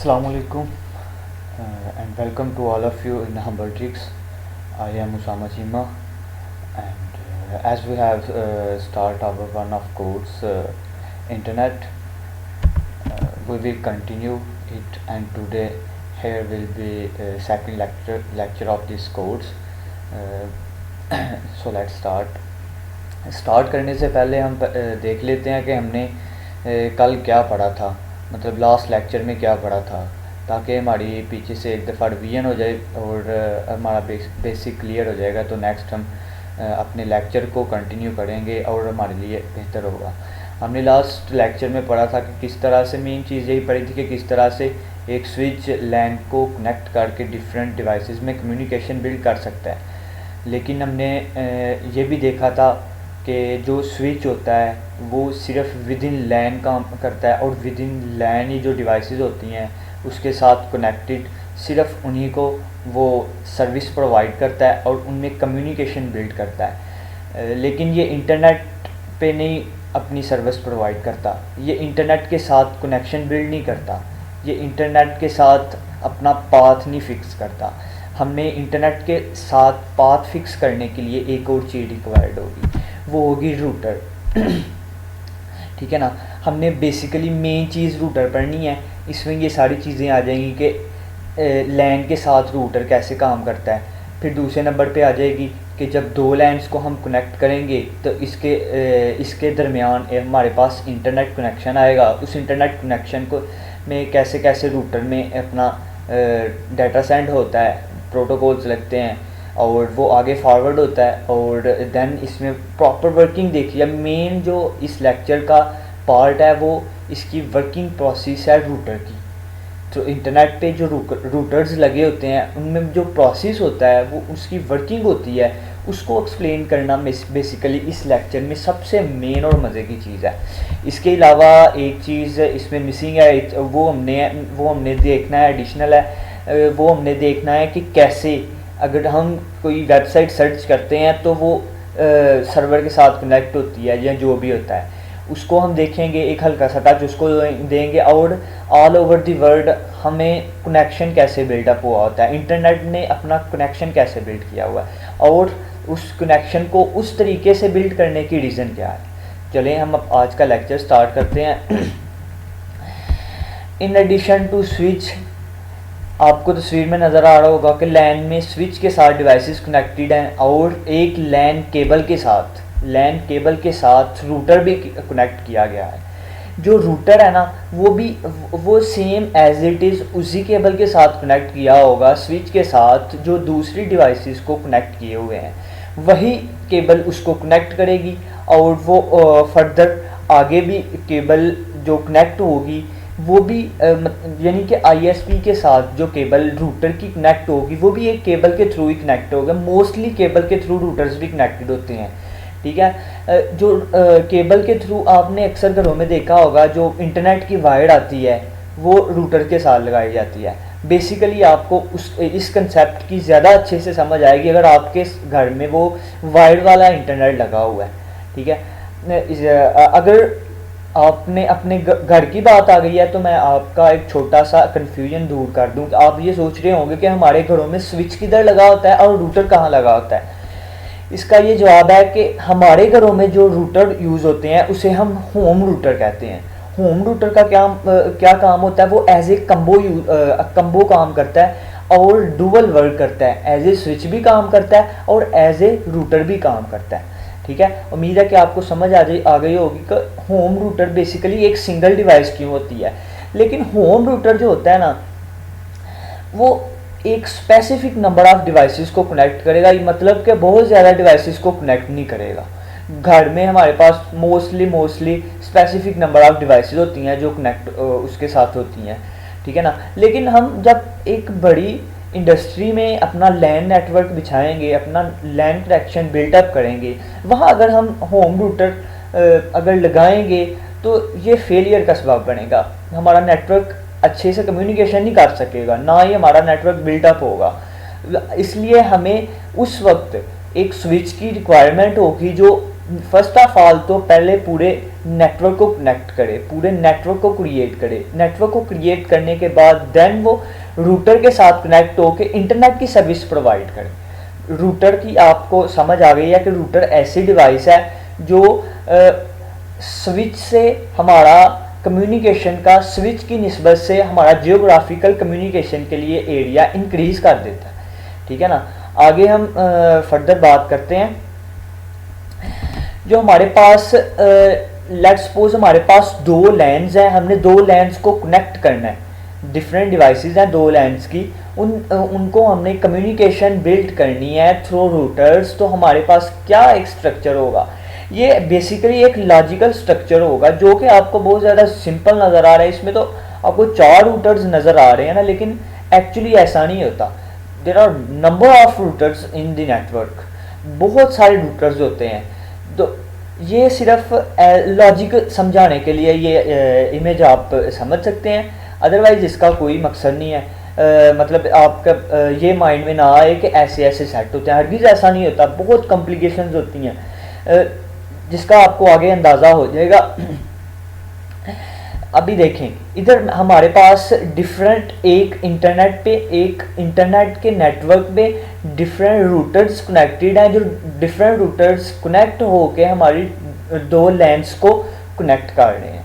Assalamu alaikum and welcome to all of you in Humble Tricks. I am Usama Chima, and as we have start our one of course internet, we will continue it, and today here will be second lecture of this course. So let's start करने से पहले हम देख लेते हैं कि हमने कल क्या पढ़ा था, मतलब लास्ट लेक्चर में क्या पढ़ा था, ताकि हमारी पीछे से एक दफ़ा रिवीजन हो जाए और हमारा बेसिक क्लियर हो जाएगा। तो नेक्स्ट हम अपने लेक्चर को कंटिन्यू करेंगे और हमारे लिए बेहतर होगा। हमने लास्ट लेक्चर में पढ़ा था कि किस तरह से, मेन चीज़ यही पढ़ी थी कि किस तरह से एक स्विच लैन को कनेक्ट करके डिफरेंट डिवाइसेस में कम्युनिकेशन बिल्ड कर सकता है। लेकिन हमने ये भी देखा था कि जो स्विच होता है वो सिर्फ विद इन लैन काम करता है, और विद इन लैन ही जो डिवाइसेस होती हैं उसके साथ कनेक्टेड सिर्फ उन्हीं को वो सर्विस प्रोवाइड करता है और उनमें कम्युनिकेशन बिल्ड करता है। लेकिन ये इंटरनेट पे नहीं अपनी सर्विस प्रोवाइड करता, ये इंटरनेट के साथ कनेक्शन बिल्ड नहीं करता, ये इंटरनेट के साथ अपना पाथ नहीं फिक्स करता। हमने इंटरनेट के साथ पाथ फिक्स करने के लिए एक और चीज़ रिक्वायर्ड होगी, वो होगी रूटर। ठीक है ना। हमने बेसिकली मेन चीज़ रूटर पढ़नी है, इसमें ये सारी चीज़ें आ जाएंगी कि लैन के साथ रूटर कैसे काम करता है। फिर दूसरे नंबर पे आ जाएगी कि जब दो लैंड्स को हम कनेक्ट करेंगे तो इसके दरमियान हमारे पास इंटरनेट कनेक्शन आएगा। उस इंटरनेट कनेक्शन को में कैसे कैसे रूटर में अपना डाटा सेंड होता है, प्रोटोकॉल्स लगते हैं और वो आगे फॉरवर्ड होता है, और देन इसमें प्रॉपर वर्किंग देखिए। मेन जो इस लेक्चर का पार्ट है वो इसकी वर्किंग प्रोसेस है रूटर की। तो इंटरनेट पे जो रूटर्स लगे होते हैं उनमें जो प्रोसेस होता है वो उसकी वर्किंग होती है, उसको एक्सप्लेन करना बेसिकली इस लेक्चर में सबसे मेन और मज़े की चीज़ है। इसके अलावा एक चीज़ इसमें मिसिंग है, वो हमने देखना है, एडिशनल है। वो हमने देखना है कि कैसे अगर हम कोई वेबसाइट सर्च करते हैं तो वो सर्वर के साथ कनेक्ट होती है या जो भी होता है, उसको हम देखेंगे, एक हल्का सा टच उसको देंगे, और ऑल ओवर द वर्ल्ड हमें कनेक्शन कैसे बिल्डअप हुआ होता है, इंटरनेट ने अपना कनेक्शन कैसे बिल्ड किया हुआ है, और उस कनेक्शन को उस तरीके से बिल्ड करने की रीज़न क्या है। चलें हम अब आज का लेक्चर स्टार्ट करते हैं। इन एडिशन टू स्विच, आपको तस्वीर में नज़र आ रहा होगा कि लैन में स्विच के साथ डिवाइसेस कनेक्टेड हैं, और एक लैन केबल के साथ रूटर भी कनेक्ट किया गया है। जो रूटर है ना वो सेम एज इट इज़ उसी केबल के साथ कनेक्ट किया होगा स्विच के साथ जो दूसरी डिवाइसेस को कनेक्ट किए हुए हैं। वही केबल उसको कनेक्ट करेगी, और वो फर्दर आगे भी केबल जो कनेक्ट होगी वो भी यानी कि आईएसपी के साथ जो केबल रूटर की कनेक्ट होगी वो भी एक केबल के थ्रू ही कनेक्ट होगा। मोस्टली केबल के थ्रू रूटर्स भी कनेक्टेड होते हैं। ठीक है। जो केबल के थ्रू आपने अक्सर घरों में देखा होगा, जो इंटरनेट की वायर आती है वो रूटर के साथ लगाई जाती है। बेसिकली आपको इस कंसेप्ट की ज़्यादा अच्छे से समझ आएगी अगर आपके घर में वो वायर वाला इंटरनेट लगा हुआ है। ठीक है। अगर आपने अपने घर की बात आ गई है तो मैं आपका एक छोटा सा कन्फ्यूजन दूर कर दूं कि आप ये सोच रहे होंगे कि हमारे घरों में स्विच किधर लगा होता है और रूटर कहाँ लगा होता है। इसका ये जवाब है कि हमारे घरों में जो रूटर यूज़ होते हैं उसे हम होम रूटर कहते हैं। होम रूटर का क्या काम होता है, वो एज ए कम्बो काम करता है और डुअल वर्क करता है। एज ए स्विच भी काम करता है और एज ए रूटर भी काम करता है। ठीक है। उम्मीद है कि आपको समझ आ गई होगी कि होम रूटर बेसिकली एक सिंगल डिवाइस की होती है, लेकिन होम रूटर जो होता है ना वो एक स्पेसिफिक नंबर ऑफ डिवाइसेस को कनेक्ट करेगा। ये मतलब कि बहुत ज़्यादा डिवाइसेस को कनेक्ट नहीं करेगा। घर में हमारे पास mostly specific number of devices होती हैं जो कनेक्ट उसके साथ होती हैं। ठीक है ना। लेकिन हम जब एक बड़ी इंडस्ट्री में अपना लैन नेटवर्क बिछाएंगे, अपना लैन कनेक्शन बिल्टअप करेंगे, वहाँ अगर हम होम रूटर अगर लगाएंगे तो ये फेलियर का सबब बनेगा। हमारा नेटवर्क अच्छे से कम्युनिकेशन नहीं कर सकेगा, ना ही हमारा नेटवर्क बिल्टअप होगा। इसलिए हमें उस वक्त एक स्विच की रिक्वायरमेंट होगी जो फर्स्ट ऑफ ऑल तो पहले पूरे नेटवर्क को कनेक्ट करे, पूरे नेटवर्क को क्रिएट करे। नेटवर्क को क्रिएट करने के बाद देन वो रूटर के साथ कनेक्ट होकर इंटरनेट की सर्विस प्रोवाइड करे। रूटर की आपको समझ आ गई है कि रूटर ऐसी डिवाइस है जो स्विच से हमारा कम्युनिकेशन का, स्विच की निस्बत से हमारा जियोग्राफिकल कम्युनिकेशन के लिए एरिया इंक्रीज कर देता है। ठीक है ना। आगे हम फर्दर बात करते हैं। जो हमारे पास लेट्स सपोज हमारे पास दो लैंस हैं, हमने दो लैंस को कनेक्ट करना है, डिफरेंट डिवाइसेस हैं दो लैंस की, उनको हमने कम्युनिकेशन बिल्ड करनी है थ्रू रूटर्स। तो हमारे पास क्या एक स्ट्रक्चर होगा, ये बेसिकली एक लॉजिकल स्ट्रक्चर होगा जो कि आपको बहुत ज़्यादा सिंपल नज़र आ रहा है। इसमें तो आपको 4 रूटर्स नज़र आ रहे हैं ना, लेकिन एक्चुअली ऐसा नहीं होता। There are number of routers in the network, बहुत सारे रूटर्स होते हैं। तो ये सिर्फ लॉजिक समझाने के लिए ये इमेज आप समझ सकते हैं, अदरवाइज इसका कोई मकसद नहीं है। मतलब आपका ये माइंड में ना आए कि ऐसे ऐसे सेट होते हैं, हरगिज़ ऐसा नहीं होता। बहुत कॉम्प्लिकेशंस होती हैं जिसका आपको आगे अंदाज़ा हो जाएगा। अभी देखें, इधर हमारे पास डिफरेंट एक इंटरनेट के नेटवर्क में डिफरेंट रूटर्स कनेक्टेड हैं, जो डिफरेंट रूटर्स कनेक्ट होके हमारी दो लैंस को कनेक्ट कर रहे हैं।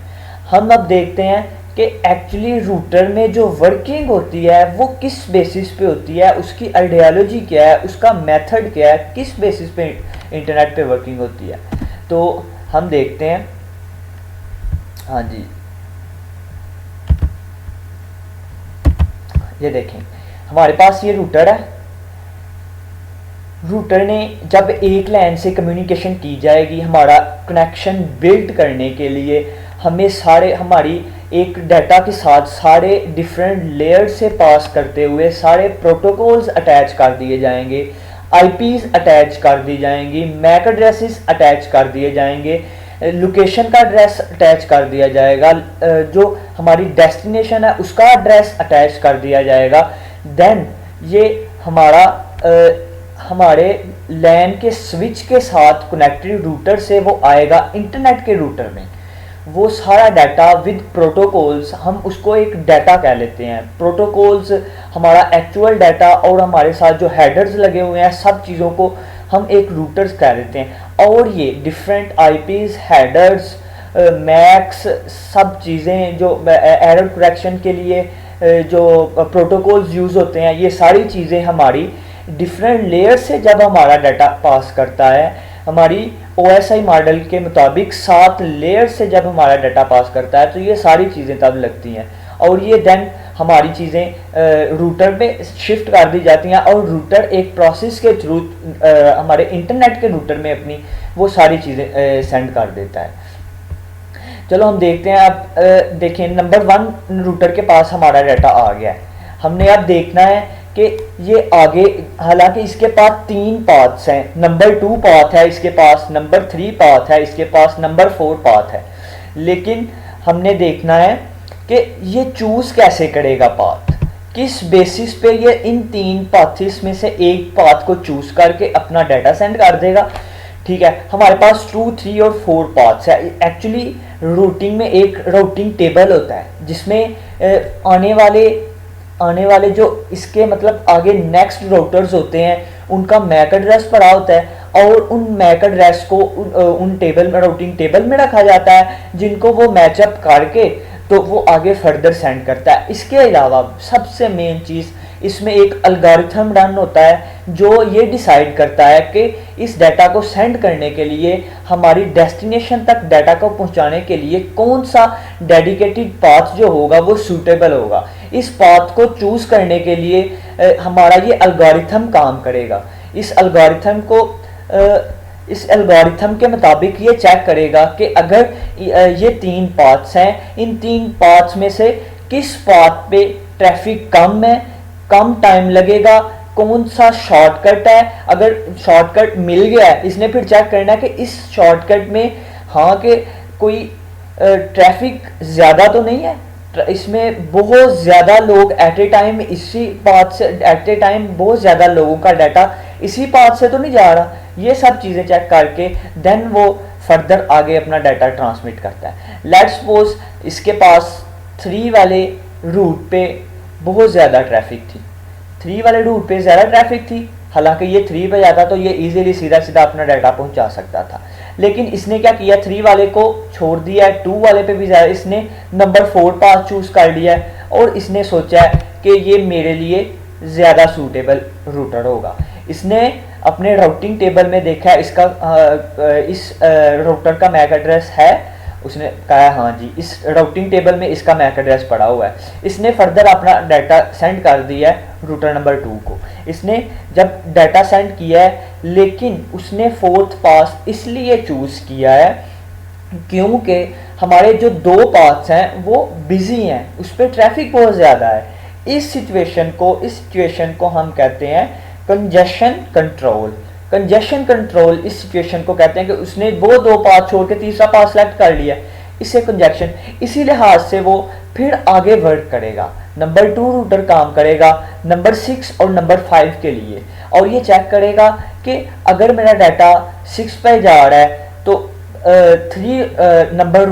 हम अब देखते हैं कि एक्चुअली रूटर में जो वर्किंग होती है वो किस बेसिस पे होती है, उसकी आइडियोलॉजी क्या है, उसका मेथड क्या है, किस बेसिस पे इंटरनेट पे वर्किंग होती है। तो हम देखते हैं। हाँ जी, ये देखें हमारे पास ये रूटर है। रूटर ने जब एक लैन से कम्युनिकेशन की जाएगी, हमारा कनेक्शन बिल्ड करने के लिए हमें हमारी एक डाटा के साथ सारे डिफरेंट लेयर से पास करते हुए सारे प्रोटोकॉल्स अटैच कर दिए जाएंगे, आईपीज अटैच कर दी जाएंगी, मैक एड्रेसेस अटैच कर दिए जाएंगे, लोकेशन का एड्रेस अटैच कर दिया जाएगा, जो हमारी डेस्टिनेशन है उसका एड्रेस अटैच कर दिया जाएगा। देन ये हमारे लैन के स्विच के साथ कनेक्टेड रूटर से वो आएगा इंटरनेट के रूटर में। वो सारा डाटा विद प्रोटोकॉल्स, हम उसको एक डाटा कह लेते हैं। प्रोटोकॉल्स हमारा एक्चुअल डाटा और हमारे साथ जो हेडर्स लगे हुए हैं सब चीज़ों को हम एक रूटर्स कह देते हैं। और ये डिफरेंट आईपीज, हेडर्स, मैक्स, सब चीज़ें जो एरर करेक्शन के लिए जो प्रोटोकॉल्स यूज़ होते हैं, ये सारी चीज़ें हमारी डिफरेंट लेयर से जब हमारा डाटा पास करता है, हमारी OSI मॉडल के मुताबिक 7 लेयर से जब हमारा डाटा पास करता है, तो ये सारी चीज़ें तब लगती हैं और ये देन हमारी चीज़ें रूटर में शिफ्ट कर दी जाती हैं और रूटर एक प्रोसेस के थ्रू हमारे इंटरनेट के रूटर में अपनी वो सारी चीज़ें सेंड कर देता है। चलो हम देखते हैं। अब देखें, नंबर 1 रूटर के पास हमारा डाटा आ गया है। हमने अब देखना है कि ये आगे, हालांकि इसके पास 3 पाथ्स हैं, नंबर 2 पाथ है इसके पास, नंबर 3 पाथ है इसके पास, नंबर 4 पाथ है। लेकिन हमने देखना है कि ये चूज़ कैसे करेगा पाथ, किस बेसिस पे ये इन 3 पाथ्स में से एक पाथ को चूज़ करके अपना डाटा सेंड कर देगा। ठीक है, हमारे पास 2, 3 और 4 पाथ्स है। एक्चुअली रूटिंग में एक रूटिंग टेबल होता है जिसमें आने वाले जो इसके मतलब आगे नेक्स्ट राउटर्स होते हैं उनका मैक एड्रेस पड़ा होता है और उन मैक एड्रेस को उन टेबल में, रूटिंग टेबल में रखा जाता है, जिनको वो मैचअप करके तो वो आगे फर्दर सेंड करता है। इसके अलावा सबसे मेन चीज़, इसमें एक अलगोरिथम रन होता है जो ये डिसाइड करता है कि इस डाटा को सेंड करने के लिए, हमारी डेस्टिनेशन तक डाटा को पहुंचाने के लिए कौन सा डेडिकेटेड पाथ जो होगा वो सूटेबल होगा। इस पाथ को चूज़ करने के लिए हमारा ये अलगोरिथम काम करेगा। इस अलगोरिथम के मुताबिक ये चेक करेगा कि अगर ये 3 पाथ्स हैं, इन 3 पाथ्स में से किस पाथ पे ट्रैफिक कम है, कम टाइम लगेगा, कौन सा शॉर्टकट है। अगर शॉर्टकट मिल गया है, इसने फिर चेक करना है कि इस शॉर्टकट में हाँ कि कोई ट्रैफिक ज़्यादा तो नहीं है, इसमें बहुत ज़्यादा लोग एट ए टाइम इसी पाथ से, एट ए टाइम बहुत ज़्यादा लोगों का डाटा इसी पाथ से तो नहीं जा रहा। ये सब चीज़ें चेक करके देन वो फर्दर आगे अपना डाटा ट्रांसमिट करता है। लेट्स सपोज इसके पास 3 वाले रूट पे बहुत ज़्यादा ट्रैफिक थी, 3 वाले रूट पे ज़्यादा ट्रैफिक थी, हालांकि ये 3 पे जाता तो ये इजीली सीधा सीधा अपना डाटा पहुंचा सकता था, लेकिन इसने क्या किया, 3 वाले को छोड़ दिया है, 2 वाले पे भी ज़्यादा, इसने नंबर 4 पाथ चूज़ कर लिया है और इसने सोचा है कि ये मेरे लिए ज़्यादा सूटेबल रूटर होगा। इसने अपने राउटिंग टेबल में देखा इसका इस राउटर का मैक एड्रेस है, उसने कहा हाँ जी इस राउटिंग टेबल में इसका मैक एड्रेस पड़ा हुआ है। इसने फर्दर अपना डाटा सेंड कर दिया है रूटर नंबर 2 को। इसने जब डाटा सेंड किया है, लेकिन उसने 4th पास इसलिए चूज़ किया है क्योंकि हमारे जो 2 पाथ्स हैं वो बिजी हैं, उस पर ट्रैफिक बहुत ज़्यादा है। इस सिचुएशन को हम कहते हैं कंजेशन कंट्रोल। कंजेशन कंट्रोल इस सिचुएशन को कहते हैं कि उसने वो 2 पाथ छोड़ के तीसरा पाथ सेलेक्ट कर लिया, इससे कंजेशन। इसी लिहाज से वो फिर आगे वर्क करेगा, नंबर 2 रूटर काम करेगा नंबर 6 और नंबर 5 के लिए, और ये चेक करेगा कि अगर मेरा डाटा 6 पे जा रहा है तो 3 नंबर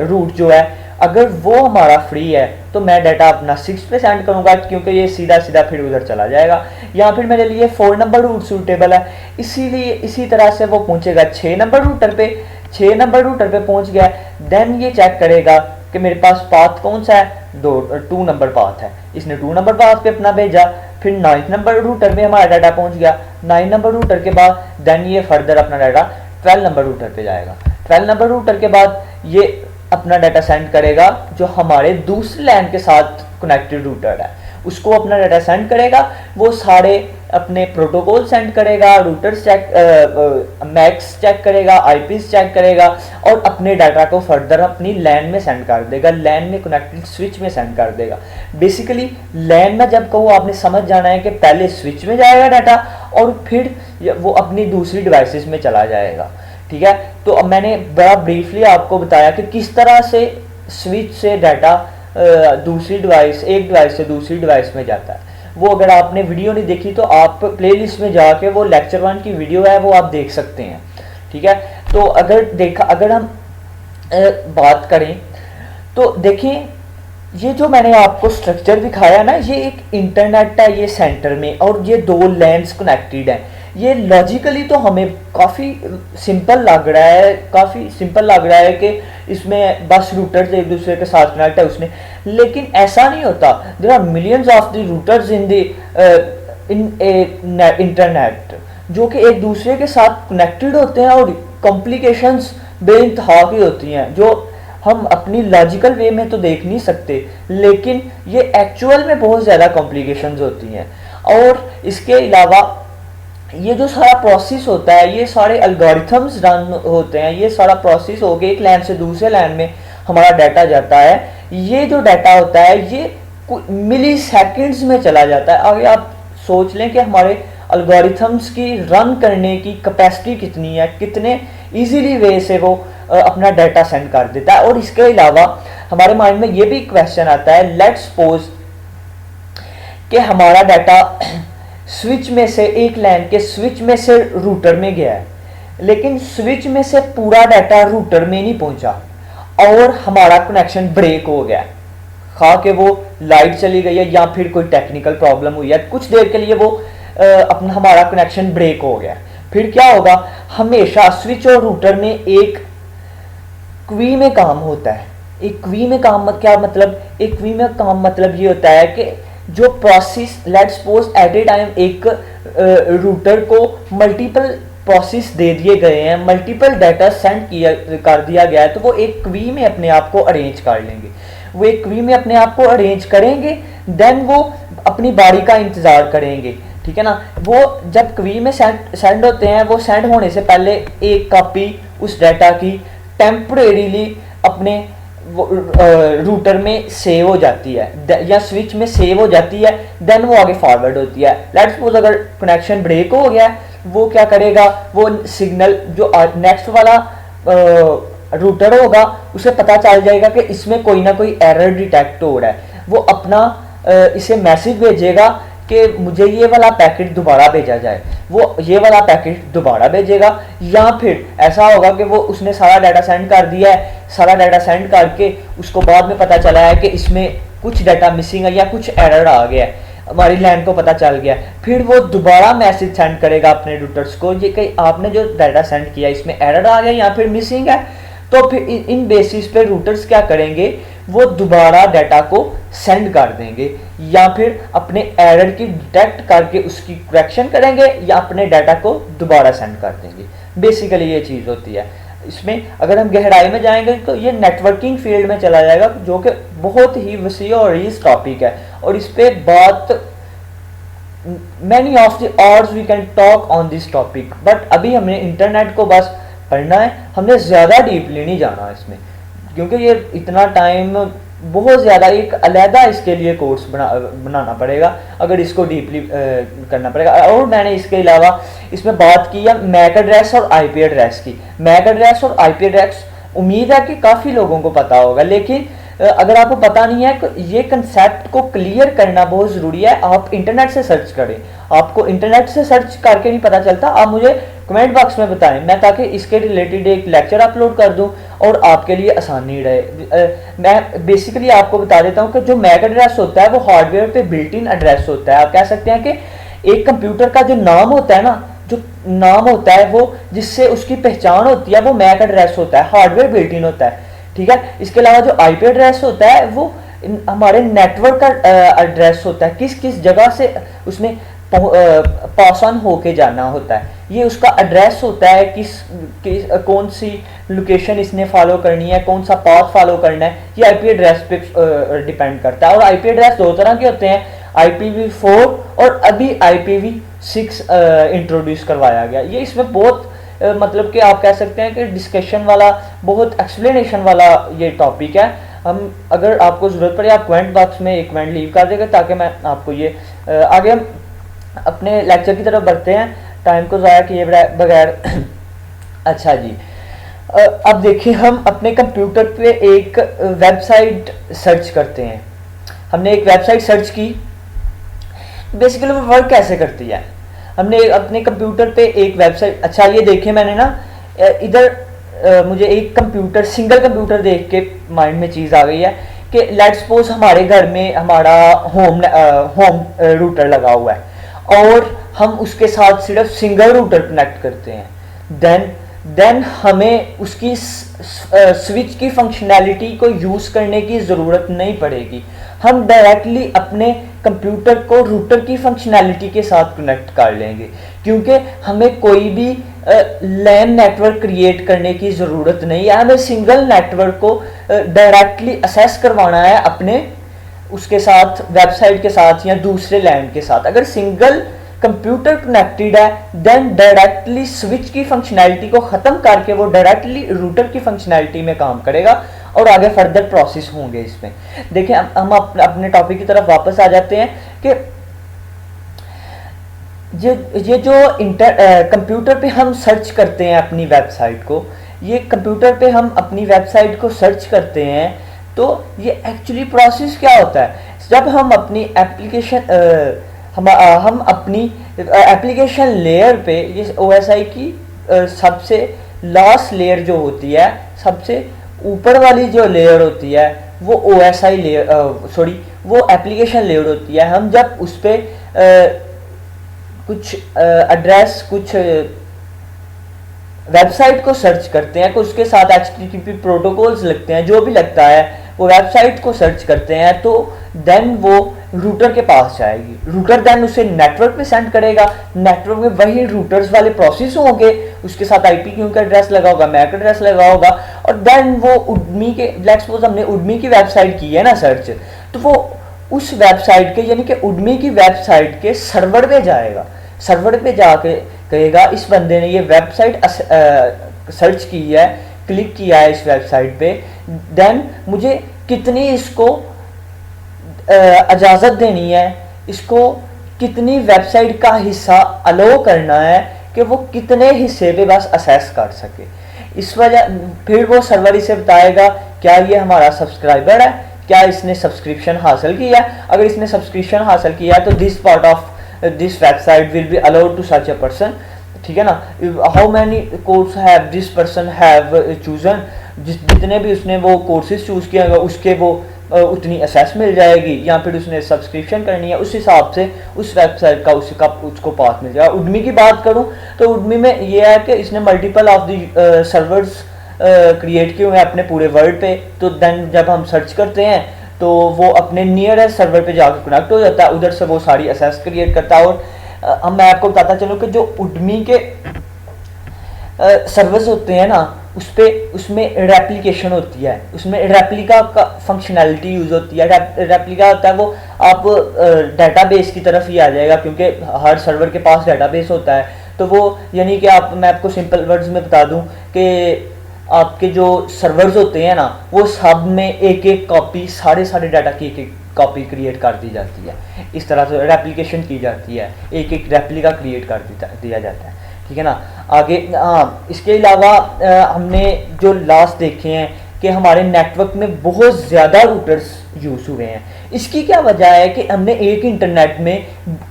रूट जो है अगर वो हमारा फ्री है तो मैं डाटा अपना 6 पे सेंड करूंगा, क्योंकि ये सीधा सीधा फिर उधर चला जाएगा, या फिर मेरे लिए 4 नंबर रूट सूटेबल है, इसीलिए इसी तरह से वो पहुंचेगा 6 नंबर रूटर पे। 6 नंबर रूटर पे पहुंच गया, देन ये चेक करेगा कि मेरे पास पाथ कौन सा है, 2 नंबर पाथ है, इसने 2 नंबर पाथ पे अपना भेजा। फिर 9 नंबर रूटर पे हमारा डाटा पहुंच गया, 9 नंबर रूटर के बाद देन ये फर्दर अपना डाटा 12 नंबर रूटर पे जाएगा। 12 नंबर रूटर के बाद ये अपना डाटा सेंड करेगा जो हमारे दूसरे लैन के साथ कनेक्टेड रूटर है, उसको अपना डाटा सेंड करेगा। वो सारे अपने प्रोटोकॉल सेंड करेगा, रूटर्स चेक मैक्स चेक करेगा, आईपीस चेक करेगा और अपने डाटा को फर्दर अपनी लैन में सेंड कर देगा, लैन में कनेक्टेड स्विच में सेंड कर देगा। बेसिकली लैन में जब कहो आपने समझ जाना है कि पहले स्विच में जाएगा डाटा और फिर वो अपनी दूसरी डिवाइसेस में चला जाएगा, ठीक है। तो अब मैंने बड़ा ब्रीफली आपको बताया कि किस तरह से स्विच से डाटा दूसरी डिवाइस, एक डिवाइस से दूसरी डिवाइस में जाता है। वो अगर आपने वीडियो नहीं देखी तो आप प्लेलिस्ट में जाके वो लेक्चर 1 की वीडियो है वो आप देख सकते हैं, ठीक है। तो अगर हम बात करें तो देखें ये जो मैंने आपको स्ट्रक्चर दिखाया ना, ये एक इंटरनेट है ये सेंटर में और ये 2 लैंड्स कनेक्टेड हैं। ये लॉजिकली तो हमें काफ़ी सिंपल लग रहा है कि इसमें बस रूटर्स एक दूसरे के साथ कनेक्ट है उसने, लेकिन ऐसा नहीं होता। There are millions of the routers in internet जो कि एक दूसरे के साथ कनेक्टेड होते हैं और कॉम्प्लिकेशंस बेइंतहा की होती हैं जो हम अपनी लॉजिकल वे में तो देख नहीं सकते, लेकिन ये एक्चुअल में बहुत ज़्यादा कॉम्प्लिकेशंस होती हैं। और इसके अलावा ये जो सारा प्रोसेस होता है, ये सारे एल्गोरिथम्स रन होते हैं, ये सारा प्रोसेस हो गया एक लैन से दूसरे लैन में हमारा डाटा जाता है। ये जो डाटा होता है ये मिली सेकेंड्स में चला जाता है। आगे आप सोच लें कि हमारे एल्गोरिथम्स की रन करने की कैपेसिटी कितनी है, कितने इजीली वे से वो अपना डाटा सेंड कर देता है। और इसके अलावा हमारे माइंड में ये भी क्वेश्चन आता है, लेट्स सपोज कि हमारा डाटा स्विच में से, एक लैन के स्विच में से रूटर में गया है, लेकिन स्विच में से पूरा डाटा रूटर में नहीं पहुंचा और हमारा कनेक्शन ब्रेक हो गया, खा के वो लाइट चली गई है या फिर कोई टेक्निकल प्रॉब्लम हुई है, कुछ देर के लिए वो अपना हमारा कनेक्शन ब्रेक हो गया। फिर क्या होगा, हमेशा स्विच और रूटर में एक क्वी में काम होता है। एक क्वी में काम क्या मतलब, एक क्वी में काम मतलब ये होता है कि जो process, let's suppose at a time एक रूटर को मल्टीपल प्रोसेस दे दिए गए हैं, मल्टीपल डाटा सेंड कर दिया गया है, तो वो एक क्वी में अपने आप को अरेंज कर लेंगे। वो एक क्वी में अपने आप को अरेंज करेंगे, देन वो अपनी बारी का इंतज़ार करेंगे, ठीक है ना। वो जब क्वी में सेंड होते हैं, वो सेंड होने से पहले एक कॉपी उस डाटा की टेम्परेरीली अपने रूटर में सेव हो जाती है या स्विच में सेव हो जाती है, देन वो आगे फॉरवर्ड होती है। लेट्स सपोज अगर कनेक्शन ब्रेक हो गया, वो क्या करेगा, वो सिग्नल जो नेक्स्ट वाला रूटर होगा उसे पता चल जाएगा कि इसमें कोई ना कोई एरर डिटेक्ट हो रहा है, वो अपना इसे मैसेज भेजेगा कि मुझे ये वाला पैकेट दोबारा भेजा जाए, वो ये वाला पैकेट दोबारा भेजेगा। या फिर ऐसा होगा कि वो उसने सारा डाटा सेंड कर दिया है, सारा डाटा सेंड करके उसको बाद में पता चला है कि इसमें कुछ डाटा मिसिंग है या कुछ एरर आ गया है, हमारी लैंड को पता चल गया, फिर वो दोबारा मैसेज सेंड करेगा अपने रूटर्स को ये कि आपने जो डाटा सेंड किया इसमें एरर आ गया या फिर मिसिंग है। तो फिर इन बेसिस पे रूटर्स क्या करेंगे, वो दोबारा डाटा को सेंड कर देंगे या फिर अपने एरर की डिटेक्ट करके उसकी करेक्शन करेंगे या अपने डाटा को दोबारा सेंड कर देंगे। बेसिकली ये चीज़ होती है। इसमें अगर हम गहराई में जाएंगे तो ये नेटवर्किंग फील्ड में चला जाएगा, जो कि बहुत ही वसी और रिच टॉपिक है, और इस पे बात many of the hours we can talk on this topic. But अभी हमने इंटरनेट को बस पढ़ना है, हमने ज़्यादा डीपली नहीं जाना इसमें, क्योंकि ये इतना टाइम बहुत ज़्यादा एक अलहदा इसके लिए कोर्स बनाना पड़ेगा अगर इसको डीपली करना पड़ेगा। और मैंने इसके अलावा इसमें बात की है मैक एड्रेस और आईपी एड्रेस की। मैक एड्रेस और आईपी एड्रेस उम्मीद है कि काफ़ी लोगों को पता होगा, लेकिन अगर आपको पता नहीं है तो ये कंसेप्ट को क्लियर करना बहुत ज़रूरी है। आप इंटरनेट से सर्च करें, आपको इंटरनेट से सर्च करके नहीं पता चलता, आप मुझे कमेंट बॉक्स में बताएं, मैं ताकि इसके रिलेटेड एक लेक्चर अपलोड कर दूं और आपके लिए आसानी रहे। मैं बेसिकली आपको बता देता हूं कि जो मैक एड्रेस होता है वो हार्डवेयर पे बिल्ट इन एड्रेस होता है। आप कह सकते हैं कि एक कंप्यूटर का जो नाम होता है ना, जो नाम होता है वो जिससे उसकी पहचान होती है, वो मैक एड्रेस होता है, हार्डवेयर बिल्ट इन होता है, ठीक है। इसके अलावा जो आईपी एड्रेस होता है वो हमारे नेटवर्क का एड्रेस होता है, किस किस जगह से उसने पास ऑन होके जाना होता है, ये उसका एड्रेस होता है, कौन सी लोकेशन इसने फॉलो करनी है, कौन सा पाथ फॉलो करना है, ये आईपी एड्रेस पे डिपेंड करता है। और आईपी एड्रेस दो तरह के होते हैं, IPv4 और अभी IPv6 इंट्रोड्यूस करवाया गया। ये इसमें बहुत मतलब कि आप कह सकते हैं कि डिस्कशन वाला, बहुत एक्सप्लेनेशन वाला ये टॉपिक है। हम अगर आपको ज़रूरत पड़े आप कमेंट बॉक्स में एक कमेंट लीव कर देगा ताकि मैं आपको ये आगे हम अपने लेक्चर की तरफ बढ़ते हैं, टाइम को ज़ाया किए बगैर। अच्छा जी, अब देखिए हम अपने कंप्यूटर पे एक वेबसाइट सर्च करते हैं। हमने एक वेबसाइट सर्च की, बेसिकली वो वर्क कैसे करती है। हमने अपने कंप्यूटर पे एक वेबसाइट, अच्छा ये देखिए मैंने ना इधर मुझे एक कंप्यूटर, सिंगल कंप्यूटर देख के माइंड में चीज़ आ गई है कि लेट्स सपोज हमारे घर में हमारा होम रूटर लगा हुआ है और हम उसके साथ सिर्फ सिंगल रूटर कनेक्ट करते हैं, देन हमें उसकी स्विच की फंक्शनैलिटी को यूज़ करने की ज़रूरत नहीं पड़ेगी। हम डायरेक्टली अपने कंप्यूटर को रूटर की फंक्शनैलिटी के साथ कनेक्ट कर लेंगे, क्योंकि हमें कोई भी लैन नेटवर्क क्रिएट करने की ज़रूरत नहीं है। हमें सिंगल नेटवर्क को डायरेक्टली असेस करवाना है अपने उसके साथ, वेबसाइट के साथ या दूसरे लैन के साथ। अगर सिंगल कंप्यूटर कनेक्टेड है देन डायरेक्टली स्विच की फंक्शनैलिटी को ख़त्म करके वो डायरेक्टली रूटर की फंक्शनैलिटी में काम करेगा और आगे फर्दर प्रोसेस होंगे इसमें। देखिए हम अपने टॉपिक की तरफ वापस आ जाते हैं कि ये जो कंप्यूटर पे हम सर्च करते हैं अपनी वेबसाइट को, ये कंप्यूटर पे हम अपनी वेबसाइट को सर्च करते हैं तो ये एक्चुअली प्रोसेस क्या होता है। जब हम अपनी एप्लीकेशन हम अपनी एप्लीकेशन लेयर पे, ये OSI की सबसे लास्ट लेयर जो होती है, सबसे ऊपर वाली जो लेयर होती है वो OSI लेयर वो एप्लीकेशन लेयर होती है। हम जब उस पर कुछ एड्रेस, कुछ वेबसाइट को सर्च करते हैं, तो उसके साथ HTTP प्रोटोकॉल्स लगते हैं, जो भी लगता है वो वेबसाइट को सर्च करते हैं, तो देन वो रूटर के पास जाएगी। रूटर देन उसे नेटवर्क पे सेंड करेगा, नेटवर्क में वही रूटर्स वाले प्रोसेस होंगे, उसके साथ IP क्यू का एड्रेस लगा होगा, मैक एड्रेस लगा होगा, और देन वो उडमी के, लेट्स सपोज हमने उडमी की वेबसाइट की है ना सर्च, तो वो उस वेबसाइट के यानी कि उडमी की वेबसाइट के सर्वर पे जाएगा। सर्वर पे जाके कहेगा इस बंदे ने ये वेबसाइट सर्च की है, क्लिक किया है इस वेबसाइट पे, देन मुझे कितनी इसको इजाज़त देनी है, इसको कितनी वेबसाइट का हिस्सा अलो करना है कि वो कितने हिस्से पे बस असेस कर सके। इस वजह फिर वो सर्वर इसे बताएगा क्या ये हमारा सब्सक्राइबर है, क्या इसने सब्सक्रिप्शन हासिल किया। अगर इसने सब्सक्रिप्शन हासिल किया तो this part of this website will be allowed to such a person, ठीक है ना। How many course have this person have chosen, जितने भी उसने वो कोर्सेज चूज़ किया होगा उसके वो उतनी एसेस मिल जाएगी, या फिर उसने सब्सक्रिप्शन करनी है उस हिसाब से उस वेबसाइट का उसको पास मिल जाएगा। उडमी की बात करूं तो उडमी में ये है कि इसने multiple of the servers create किए हुए हैं अपने पूरे वर्ल्ड पे। तो देन जब हम सर्च करते हैं तो वो अपने नियरेस्ट सर्वर पे जाकर कनेक्ट हो जाता है, उधर से वो सारी एसेस क्रिएट करता है। और अब मैं आपको बताता चलूँ कि जो उडमी के सर्विस होते हैं ना उसमें रेप्लिकेशन होती है, उसमें रेप्लिका का फंक्शनैलिटी यूज़ होती है। रेप्लिका होता है वो आप डेटाबेस की तरफ ही आ जाएगा, क्योंकि हर सर्वर के पास डेटाबेस होता है। तो वो यानी कि मैं आपको सिंपल वर्ड्स में बता दूं कि आपके जो सर्वर्स होते हैं ना वो सब में एक एक कॉपी सारे डाटा की एक कॉपी क्रिएट कर दी जाती है। इस तरह से रेप्लिकेशन की जाती है, एक एक रेप्लिका क्रिएट कर दिया जाता है, ठीक है ना। आगे इसके अलावा हमने जो लास्ट देखे हैं कि हमारे नेटवर्क में बहुत ज़्यादा रूटर्स यूज़ हुए हैं। इसकी क्या वजह है कि हमने एक इंटरनेट में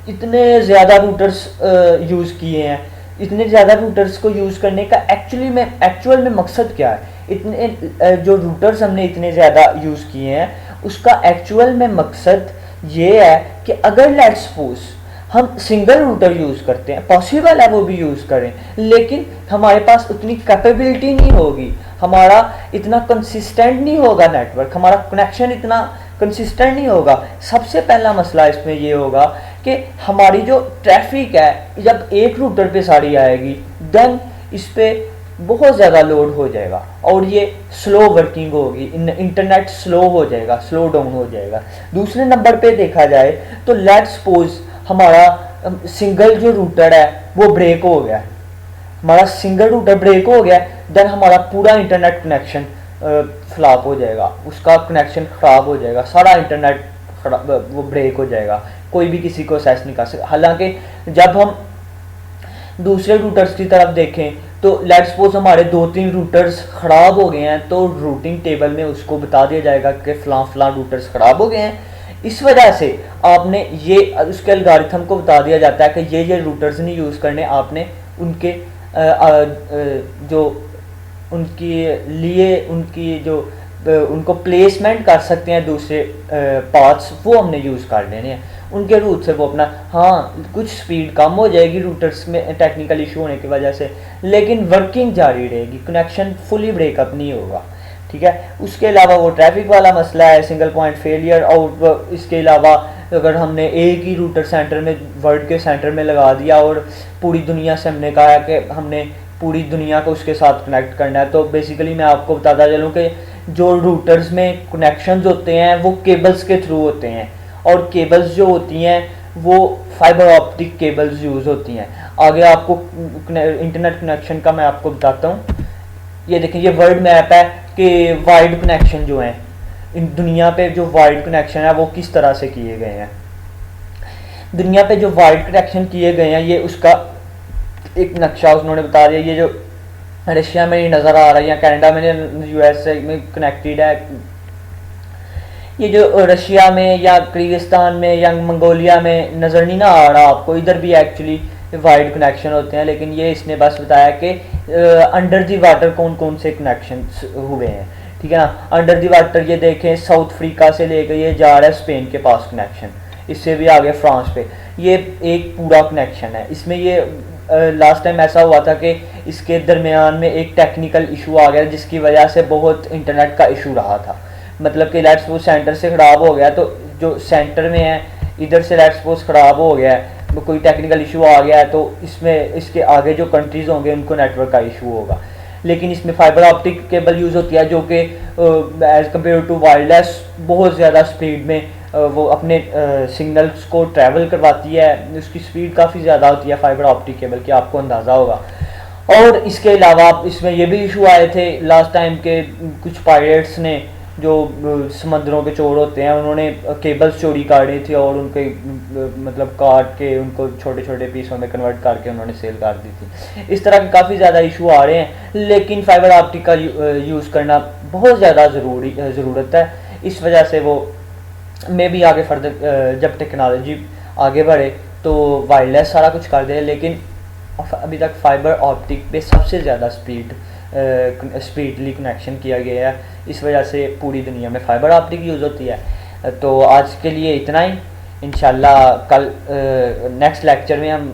इतने ज़्यादा रूटर्स यूज़ किए हैं। इतने ज़्यादा रूटर्स को यूज़ करने का एक्चुअल में मकसद क्या है? इतने जो रूटर्स हमने इतने ज़्यादा यूज़ किए हैं उसका एक्चुअल में मकसद ये है कि अगर लेट्स सपोज हम सिंगल रूटर यूज़ करते हैं, पॉसिबल है वो भी यूज़ करें, लेकिन हमारे पास उतनी कैपेबिलिटी नहीं होगी, हमारा इतना कंसिस्टेंट नहीं होगा नेटवर्क, हमारा कनेक्शन इतना कंसिस्टेंट नहीं होगा। सबसे पहला मसला इसमें ये होगा कि हमारी जो ट्रैफिक है जब एक रूटर पे सारी आएगी देन इस पर बहुत ज़्यादा लोड हो जाएगा और ये स्लो वर्किंग होगी, इंटरनेट स्लो हो जाएगा, स्लो डाउन हो जाएगा। दूसरे नंबर पे देखा जाए तो लेट्स सपोज हमारा सिंगल जो रूटर है वो ब्रेक हो गया, हमारा सिंगल रूटर ब्रेक हो गया, देन हमारा पूरा इंटरनेट कनेक्शन फ्लॉप हो जाएगा, उसका कनेक्शन ख़राब हो जाएगा, सारा इंटरनेट वो ब्रेक हो जाएगा, कोई भी किसी को एक्सेस नहीं कर सकता। हालांकि जब हम दूसरे रूटर्स की तरफ देखें तो लेट्स सपोज हमारे 2-3 रूटर्स ख़राब हो गए हैं तो रूटिंग टेबल में उसको बता दिया जाएगा कि फ़लाँ रूटर्स ख़राब हो गए हैं। इस वजह से आपने ये उसके एल्गोरिथम को बता दिया जाता है कि ये रूटर्स नहीं यूज़ करने, आपने उनके जो उनके लिए उनको प्लेसमेंट कर सकते हैं दूसरे पाथ्स वो हमने यूज़ कर लेने हैं उनके रूट से। वो अपना कुछ स्पीड कम हो जाएगी रूटर्स में टेक्निकल इशू होने की वजह से, लेकिन वर्किंग जारी रहेगी, कनेक्शन फुली ब्रेकअप नहीं होगा, ठीक है। उसके अलावा वो ट्रैफिक वाला मसला है, सिंगल पॉइंट फेलियर। और इसके अलावा अगर हमने एक ही रूटर सेंटर में वर्ल्ड के सेंटर में लगा दिया और पूरी दुनिया से हमने कहा है कि हमने पूरी दुनिया को उसके साथ कनेक्ट करना है, तो बेसिकली मैं आपको बताता चलूँ कि जो रूटर्स में कनेक्शंस होते हैं वो केबल्स के थ्रू होते हैं, और केबल्स जो होती हैं वो फाइबर ऑप्टिक केबल्स यूज़ होती हैं। आगे आपको इंटरनेट कनेक्शन का मैं आपको बताता हूँ। ये देखें, ये वर्ल्ड मैप है कि वाइड कनेक्शन जो हैं इन दुनिया पे, जो वाइड कनेक्शन है वो किस तरह से किए गए हैं। दुनिया पे जो वाइड कनेक्शन किए गए हैं ये उसका एक नक्शा उन्होंने बता दिया। ये जो रशिया में नज़र आ रहा है या कनाडा में, यूएसए में कनेक्टेड है, ये जो रशिया में या किर्गिस्तान में या मंगोलिया में नज़र नहीं ना आ रहा आपको, इधर भी एक्चुअली वाइड कनेक्शन होते हैं, लेकिन ये इसने बस बताया कि अंडर दी वाटर कौन कौन से कनेक्शन हुए हैं, ठीक है ना। अंडर दी वाटर ये देखें, साउथ अफ्रीका से लेकर ये जा रहा है स्पेन के पास कनेक्शन, इससे भी आगे फ्रांस पे, ये एक पूरा कनेक्शन है। इसमें ये लास्ट टाइम ऐसा हुआ था कि इसके दरमियान में एक टेक्निकल इशू आ गया जिसकी वजह से बहुत इंटरनेट का इशू रहा था। मतलब कि लेट्स सपोज सेंटर से ख़राब हो गया, तो जो सेंटर में है इधर से लेट्स सपोज ख़राब हो गया है, कोई टेक्निकल इशू आ गया है, तो इसमें इसके आगे जो कंट्रीज़ होंगे उनको नेटवर्क का इशू होगा। लेकिन इसमें फाइबर ऑप्टिक केबल यूज़ होती है जो कि एज़ कम्पेयर टू वायरलेस बहुत ज़्यादा स्पीड में वो अपने सिग्नल्स को ट्रैवल करवाती है, उसकी स्पीड काफ़ी ज़्यादा होती है फाइबर ऑप्टिक केबल की, आपको अंदाज़ा होगा। और इसके अलावा इसमें ये भी इशू आए थे लास्ट टाइम के, कुछ पायरेट्स ने जो समंदरों के चोर होते हैं, उन्होंने केबल्स चोरी काटी थी और उनके मतलब काट के उनको छोटे छोटे पीसों में कन्वर्ट करके उन्होंने सेल कर दी थी। इस तरह के काफ़ी ज़्यादा इशू आ रहे हैं, लेकिन फाइबर ऑप्टिक का यूज़ करना बहुत ज़्यादा ज़रूरत है। इस वजह से वो में भी आगे फर्दर जब टेक्नोलॉजी आगे बढ़े तो वायरलेस सारा कुछ कर दे, लेकिन अभी तक फाइबर ऑप्टिक पे सबसे ज़्यादा स्पीडली कनेक्शन किया गया है। इस वजह से पूरी दुनिया में फाइबर ऑप्टिक यूज़ होती है। तो आज के लिए इतना ही। इंशाल्लाह कल नेक्स्ट लेक्चर में हम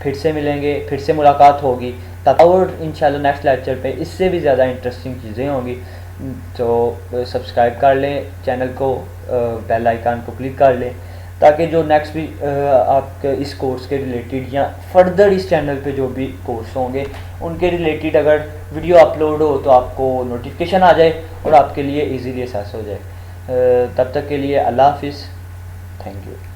फिर से मिलेंगे, फिर से मुलाकात होगी तब, और इंशाल्लाह नेक्स्ट लेक्चर पे इससे भी ज़्यादा इंटरेस्टिंग चीज़ें होंगी। तो सब्सक्राइब कर लें चैनल को, बेल आइकन को क्लिक कर लें, ताकि जो नेक्स्ट भी आपके इस कोर्स के रिलेटेड या फर्दर इस चैनल पे जो भी कोर्स होंगे उनके रिलेटेड अगर वीडियो अपलोड हो तो आपको नोटिफिकेशन आ जाए और आपके लिए इजीली एक्सेस हो जाए। तब तक के लिए अल्लाह हाफिज़, थैंक यू।